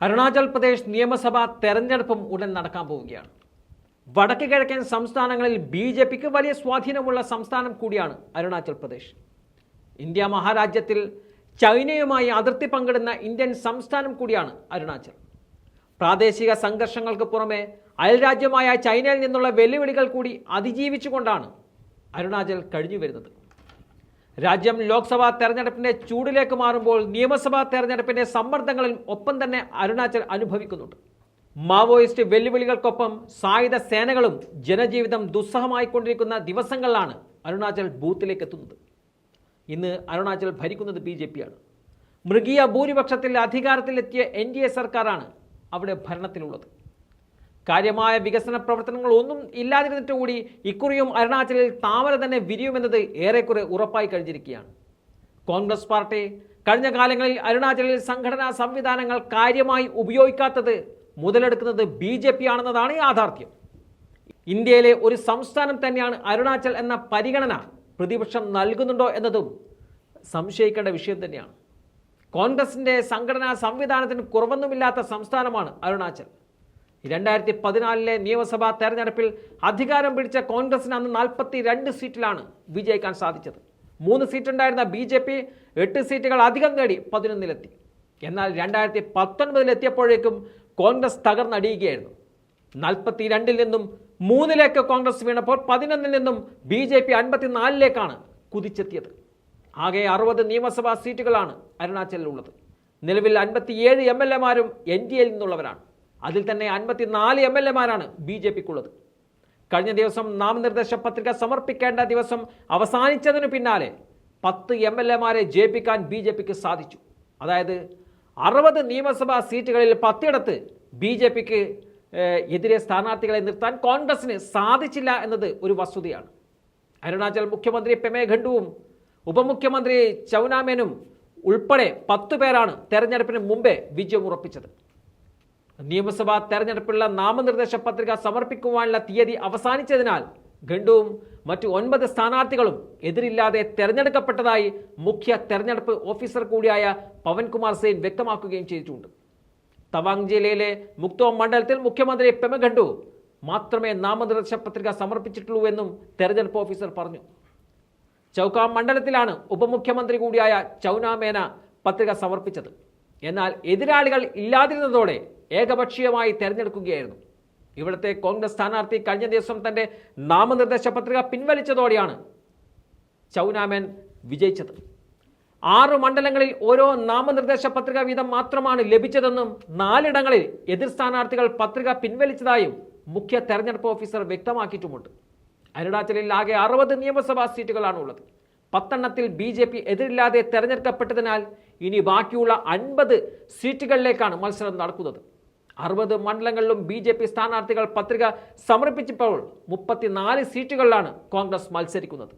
അരുണാചൽ പ്രദേശ് നിയമസഭാ തെരഞ്ഞെടുപ്പും ഉടൻ നടക്കാൻ പോവുകയാണ്. വടക്ക് കിഴക്കൻ സംസ്ഥാനങ്ങളിൽ BJPക്ക് വലിയ സ്വാധീനമുള്ള സംസ്ഥാനം കൂടിയാണ് അരുണാചൽ പ്രദേശ്. ഇന്ത്യ മഹാരാജ്യത്തിൽ ചൈനയുമായി അതിർത്തി പങ്കിടുന്ന ഇന്ത്യൻ സംസ്ഥാനം കൂടിയാണ് അരുണാചൽ. പ്രാദേശിക സംഘർഷങ്ങൾക്ക് പുറമെ അയൽരാജ്യമായ ചൈനയിൽ നിന്നുള്ള വെല്ലുവിളികൾ കൂടി അതിജീവിച്ചുകൊണ്ടാണ് അരുണാചൽ കഴിഞ്ഞു വരുന്നത്. രാജ്യം ലോക്സഭാ തെരഞ്ഞെടുപ്പിന്റെ ചൂടിലേക്ക് മാറുമ്പോൾ നിയമസഭാ തെരഞ്ഞെടുപ്പിന്റെ സമ്മർദ്ദങ്ങളിൽ ഒപ്പം തന്നെ അരുണാചൽ അനുഭവിക്കുന്നുണ്ട്. മാവോയിസ്റ്റ് വെല്ലുവിളികൾക്കൊപ്പം സായുധ സേനകളും ജനജീവിതം ദുസ്സഹമായിക്കൊണ്ടിരിക്കുന്ന ദിവസങ്ങളിലാണ് അരുണാചൽ ബൂത്തിലേക്ക് എത്തുന്നത്. ഇന്ന് അരുണാചൽ ഭരിക്കുന്നത് BJP ആണ്. മൃഗീയ ഭൂരിപക്ഷത്തിൽ അധികാരത്തിലെത്തിയ NDA സർക്കാരാണ് അവിടെ ഭരണത്തിലുള്ളത്. കാര്യമായ വികസന പ്രവർത്തനങ്ങൾ ഒന്നും ഇല്ലാതിരുന്നിട്ട് കൂടി ഇക്കുറിയും അരുണാചലിൽ താമര തന്നെ വിരിയുമെന്നത് ഏറെക്കുറെ ഉറപ്പായി കഴിഞ്ഞിരിക്കുകയാണ്. കോൺഗ്രസ് പാർട്ടി കഴിഞ്ഞ കാലങ്ങളിൽ അരുണാചലിൽ സംഘടനാ സംവിധാനങ്ങൾ കാര്യമായി ഉപയോഗിക്കാത്തത് മുതലെടുക്കുന്നത് BJP ആണെന്നതാണ് യാഥാർത്ഥ്യം. ഇന്ത്യയിലെ ഒരു സംസ്ഥാനം തന്നെയാണ് അരുണാചൽ എന്ന പരിഗണന പ്രതിപക്ഷം നൽകുന്നുണ്ടോ എന്നതും സംശയിക്കേണ്ട വിഷയം തന്നെയാണ്. കോൺഗ്രസിൻ്റെ സംഘടനാ സംവിധാനത്തിന് കുറവൊന്നുമില്ലാത്ത സംസ്ഥാനമാണ് അരുണാചൽ. 2014 നിയമസഭാ തെരഞ്ഞെടുപ്പിൽ അധികാരം പിടിച്ച കോൺഗ്രസിന് അന്ന് 42 സീറ്റിലാണ് വിജയിക്കാൻ സാധിച്ചത്. 3 സീറ്റുണ്ടായിരുന്ന BJP 8 സീറ്റുകൾ അധികം നേടി 11-ലെത്തി. എന്നാൽ 2019 എത്തിയപ്പോഴേക്കും കോൺഗ്രസ് തകർന്നടിയുകയായിരുന്നു. 42-ൽ നിന്നും 3-ലേക്ക് കോൺഗ്രസ് വീണപ്പോൾ 11-ൽ നിന്നും BJP 54-ലേക്കാണ് കുതിച്ചെത്തിയത്. ആകെ 60 നിയമസഭാ സീറ്റുകളാണ് അരുണാചലിലുള്ളത്. നിലവിൽ 57 MLA-മാരും NDAയിൽ നിന്നുള്ളവരാണ്. അതിൽ തന്നെ 54 MLA-മാരാണ് BJPക്കുള്ളത്. കഴിഞ്ഞ ദിവസം നാമനിർദ്ദേശ പത്രിക സമർപ്പിക്കേണ്ട ദിവസം അവസാനിച്ചതിനു പിന്നാലെ 10 MLA-മാരെ ജയിപ്പിക്കാൻ BJPക്ക് സാധിച്ചു. അതായത് 60 നിയമസഭാ സീറ്റുകളിൽ 10ഇടത്ത് BJPക്ക് എതിരെ സ്ഥാനാർത്ഥികളെ നിർത്താൻ കോൺഗ്രസിന് സാധിച്ചില്ല എന്നത് ഒരു വസ്തുതയാണ്. അരുണാചൽ മുഖ്യമന്ത്രി പെമെ ഖണ്ഡുവും ഉപമുഖ്യമന്ത്രി ചൗനാ മേനും ഉൾപ്പെടെ 10 പേരാണ് തെരഞ്ഞെടുപ്പിന് മുമ്പേ വിജയം ഉറപ്പിച്ചത്. നിയമസഭാ തെരഞ്ഞെടുപ്പിലുള്ള നാമനിർദ്ദേശ പത്രിക സമർപ്പിക്കുവാനുള്ള തീയതി അവസാനിച്ചതിനാൽ ഖണ്ഡുവും മറ്റു 9 സ്ഥാനാർത്ഥികളും എതിരില്ലാതെ തെരഞ്ഞെടുക്കപ്പെട്ടതായി മുഖ്യ തെരഞ്ഞെടുപ്പ് ഓഫീസർ കൂടിയായ പവൻകുമാർ സെയിൻ വ്യക്തമാക്കുകയും ചെയ്തിട്ടുണ്ട്. തവാങ് ജില്ലയിലെ മുക്തോ മണ്ഡലത്തിൽ മുഖ്യമന്ത്രി പെമെ ഖണ്ഡു മാത്രമേ നാമനിർദ്ദേശ പത്രിക സമർപ്പിച്ചിട്ടുള്ളൂ എന്നും തെരഞ്ഞെടുപ്പ് ഓഫീസർ പറഞ്ഞു. ചൗക്കാം മണ്ഡലത്തിലാണ് ഉപമുഖ്യമന്ത്രി കൂടിയായ ചൗനാ മേന പത്രിക സമർപ്പിച്ചത്. എന്നാൽ എതിരാളികൾ ഇല്ലാതിരുന്നതോടെ ഏകപക്ഷീയമായി തെരഞ്ഞെടുക്കുകയായിരുന്നു. ഇവിടുത്തെ കോൺഗ്രസ് സ്ഥാനാർത്ഥി കഴിഞ്ഞ ദിവസം തന്റെ നാമനിർദ്ദേശ പത്രിക പിൻവലിച്ചതോടെയാണ് ചൗനാ മേൻ വിജയിച്ചത്. 6 മണ്ഡലങ്ങളിൽ ഓരോ നാമനിർദ്ദേശ പത്രിക വീതം മാത്രമാണ് ലഭിച്ചതെന്നും 4 ഇടങ്ങളിൽ എതിർ സ്ഥാനാർത്ഥികൾ പത്രിക പിൻവലിച്ചതായും മുഖ്യ തെരഞ്ഞെടുപ്പ് ഓഫീസർ വ്യക്തമാക്കിയിട്ടുമുണ്ട്. അരുണാചലിൽ ആകെ 60 നിയമസഭാ സീറ്റുകളാണ് ഉള്ളത്. 10 BJP എതിരില്ലാതെ തെരഞ്ഞെടുക്കപ്പെട്ടതിനാൽ ഇനി ബാക്കിയുള്ള 50 സീറ്റുകളിലേക്കാണ് മത്സരം നടക്കുന്നത്. 60 മണ്ഡലങ്ങളിലും BJP സ്ഥാനാർത്ഥികൾ പത്രിക സമർപ്പിച്ചപ്പോൾ 34 സീറ്റുകളിലാണ് കോൺഗ്രസ് മത്സരിക്കുന്നത്.